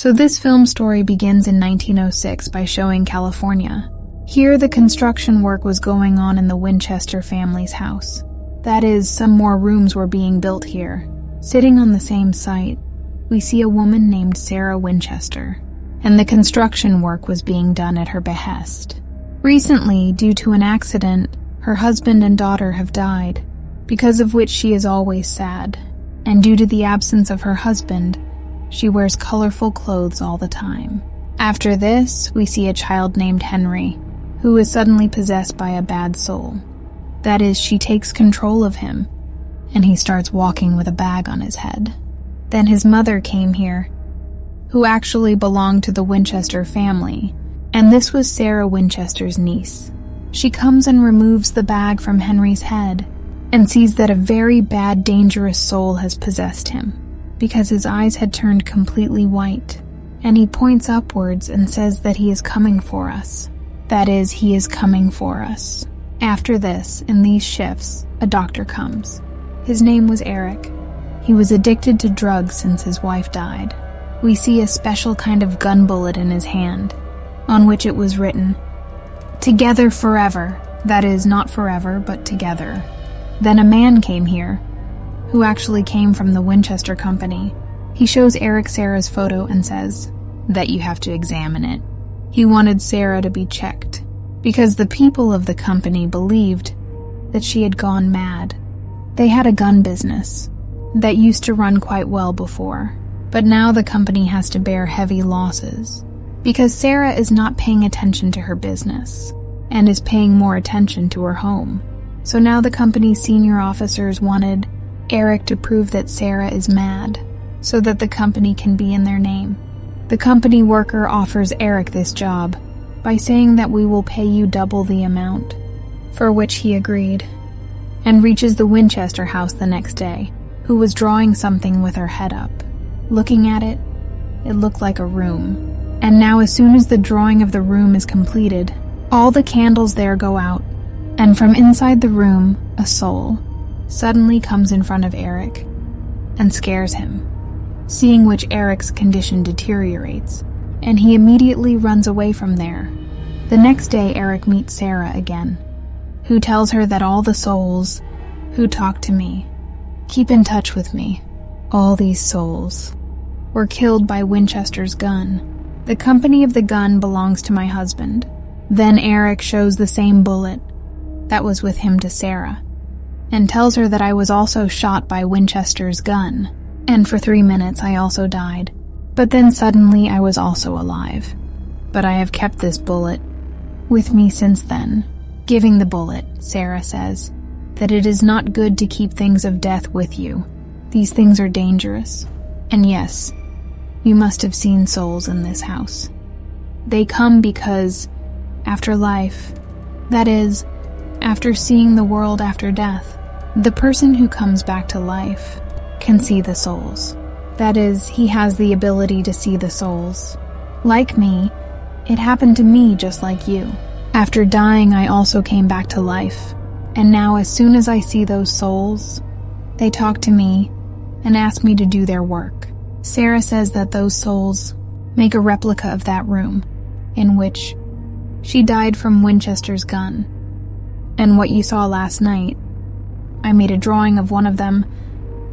So this film story begins in 1906 by showing California. Here, the construction work was going on in the Winchester family's house. That is, some more rooms were being built here. Sitting on the same site, we see a woman named Sarah Winchester, and the construction work was being done at her behest. Recently, due to an accident, her husband and daughter have died, because of which she is always sad, and due to the absence of her husband, she wears colorful clothes all the time. After this, we see a child named Henry, who is suddenly possessed by a bad soul. That is, she takes control of him, and he starts walking with a bag on his head. Then his mother came here, who actually belonged to the Winchester family, and this was Sarah Winchester's niece. She comes and removes the bag from Henry's head, and sees that a very bad, dangerous soul has possessed him, because his eyes had turned completely white, and he points upwards and says that he is coming for us. That is, he is coming for us. After this, in these shifts, a doctor comes. His name was Eric. He was addicted to drugs since his wife died. We see a special kind of gun bullet in his hand, on which it was written, "Together forever." That is, not forever, but together. Then a man came here, who actually came from the Winchester Company. He shows Eric Sarah's photo and says that you have to examine it. He wanted Sarah to be checked, because the people of the company believed that she had gone mad. They had a gun business that used to run quite well before, but now the company has to bear heavy losses, because Sarah is not paying attention to her business, and is paying more attention to her home. So now the company's senior officers wanted Eric to prove that Sarah is mad, so that the company can be in their name. The company worker offers Eric this job by saying that we will pay you double the amount, for which he agreed, and reaches the Winchester house the next day, who was drawing something with her head up. Looking at it, it looked like a room. And now as soon as the drawing of the room is completed, all the candles there go out, and from inside the room, a soul suddenly comes in front of Eric and scares him, seeing which Eric's condition deteriorates, and he immediately runs away from there. The next day, Eric meets Sarah again, who tells her that all the souls who talk to me, keep in touch with me, all these souls, were killed by Winchester's gun. The company of the gun belongs to my husband. Then Eric shows the same bullet that was with him to Sarah, and tells her that I was also shot by Winchester's gun, and for 3 minutes I also died. But then suddenly I was also alive. But I have kept this bullet with me since then. Giving the bullet, Sarah says that it is not good to keep things of death with you. These things are dangerous. And yes, you must have seen souls in this house. They come because, after life, that is, after seeing the world after death, the person who comes back to life can see the souls. That is, he has the ability to see the souls. Like me, it happened to me just like you. After dying, I also came back to life. And now as soon as I see those souls, they talk to me and ask me to do their work. Sarah says that those souls make a replica of that room, in which she died from Winchester's gun. And what you saw last night, I made a drawing of one of them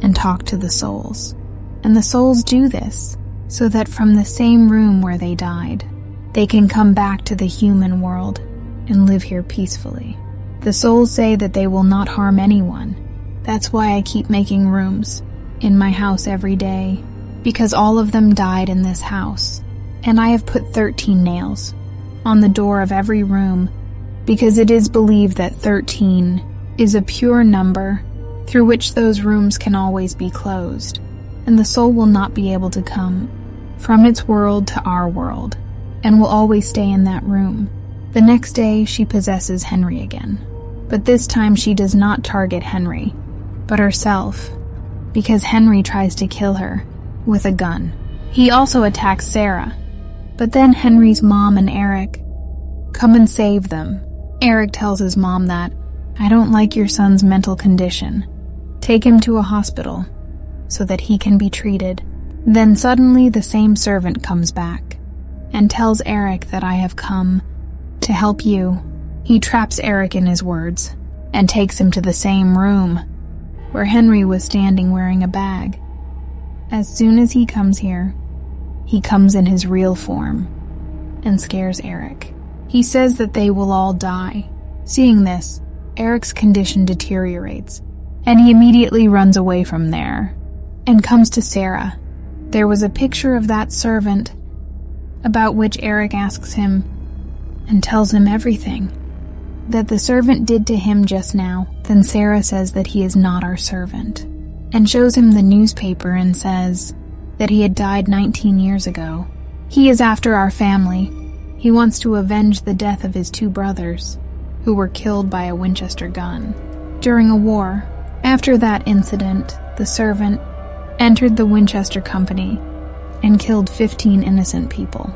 and talked to the souls. And the souls do this, so that from the same room where they died, they can come back to the human world and live here peacefully. The souls say that they will not harm anyone. That's why I keep making rooms in my house every day, because all of them died in this house. And I have put 13 nails on the door of every room, because it is believed that 13 is a pure number through which those rooms can always be closed, and the soul will not be able to come from its world to our world, and will always stay in that room. The next day, she possesses Henry again, but this time she does not target Henry, but herself, because Henry tries to kill her with a gun. He also attacks Sarah, but then Henry's mom and Eric come and save them. Eric tells his mom that, "I don't like your son's mental condition. Take him to a hospital so that he can be treated." Then suddenly the same servant comes back and tells Eric that I have come to help you. He traps Eric in his words and takes him to the same room where Henry was standing wearing a bag. As soon as he comes here, he comes in his real form and scares Eric. He says that they will all die. Seeing this, Eric's condition deteriorates, and he immediately runs away from there and comes to Sarah. There was a picture of that servant about which Eric asks him and tells him everything that the servant did to him just now. Then Sarah says that he is not our servant and shows him the newspaper and says that he had died 19 years ago. He is after our family. He wants to avenge the death of his 2 brothers who were killed by a Winchester gun during a war. After that incident, the servant entered the Winchester Company and killed 15 innocent people.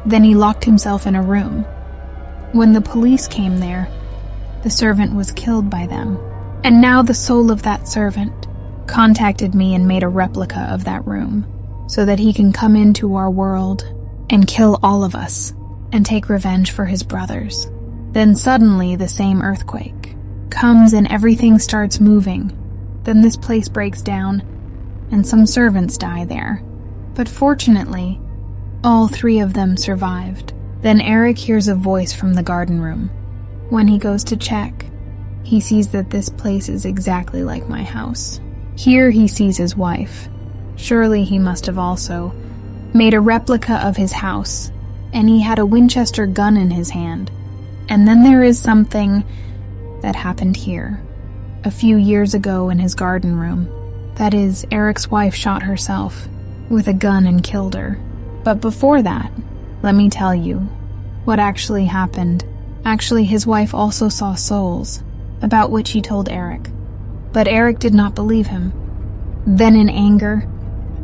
Then he locked himself in a room. When the police came there, the servant was killed by them. And now the soul of that servant contacted me and made a replica of that room so that he can come into our world and kill all of us and take revenge for his brothers. Then suddenly the same earthquake comes and everything starts moving. Then this place breaks down and some servants die there. But fortunately, all 3 of them survived. Then Eric hears a voice from the garden room. When he goes to check, he sees that this place is exactly like my house. Here he sees his wife. Surely he must have also made a replica of his house, and he had a Winchester gun in his hand. And then there is something that happened here. A few years ago in his garden room. That is, Eric's wife shot herself with a gun and killed her. But before that, let me tell you what actually happened. Actually, his wife also saw souls, about which he told Eric. But Eric did not believe him. Then in anger,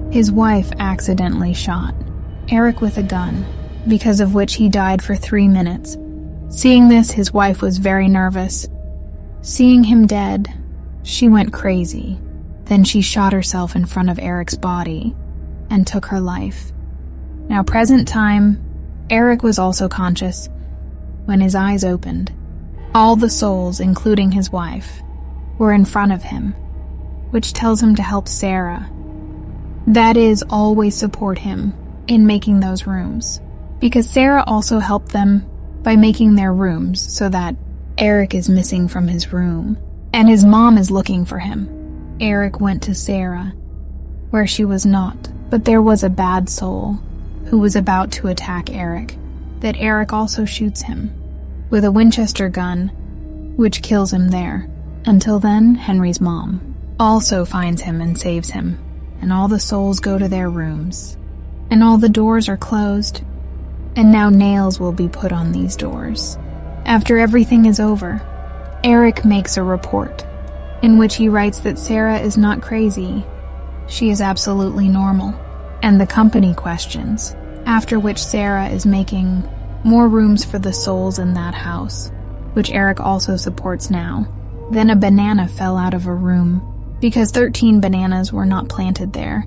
his wife accidentally shot Eric with a gun, because of which he died for 3 minutes. Seeing this, his wife was very nervous. Seeing him dead, she went crazy. Then she shot herself in front of Eric's body and took her life. Now, present time, Eric was also conscious. When his eyes opened, all the souls, including his wife, were in front of him, which tells him to help Sarah. That is, always support him in making those rooms, because Sarah also helped them by making their rooms so that Eric is missing from his room, and his mom is looking for him. Eric went to Sarah, where she was not, but there was a bad soul who was about to attack Eric, that Eric also shoots him with a Winchester gun, which kills him there. Until then, Henry's mom also finds him and saves him, and all the souls go to their rooms, and all the doors are closed, and now nails will be put on these doors. After everything is over, Eric makes a report, in which he writes that Sarah is not crazy, she is absolutely normal, and the company questions, after which Sarah is making more rooms for the souls in that house, which Eric also supports now. Then a banana fell out of a room, because 13 bananas were not planted there.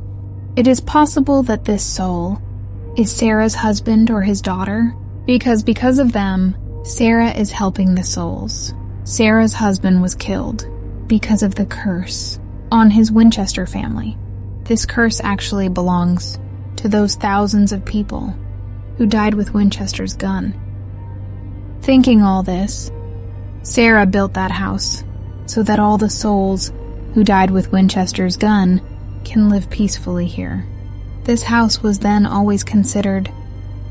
It is possible that this soul is Sarah's husband or his daughter, because of them, Sarah is helping the souls. Sarah's husband was killed because of the curse on his Winchester family. This curse actually belongs to those thousands of people who died with Winchester's gun. Thinking all this, Sarah built that house so that all the souls who died with Winchester's gun can live peacefully here. This house was then always considered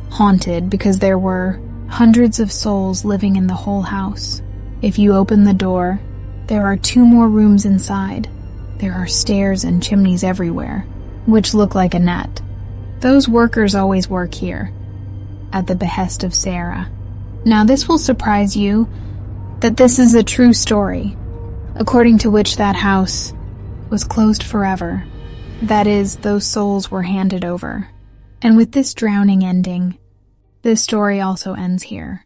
haunted because there were hundreds of souls living in the whole house. If you open the door, there are 2 more rooms inside. There are stairs and chimneys everywhere, which look like a net. Those workers always work here, at the behest of Sarah. Now this will surprise you that this is a true story, according to which that house was closed forever. That is, those souls were handed over. And with this drowning ending, this story also ends here.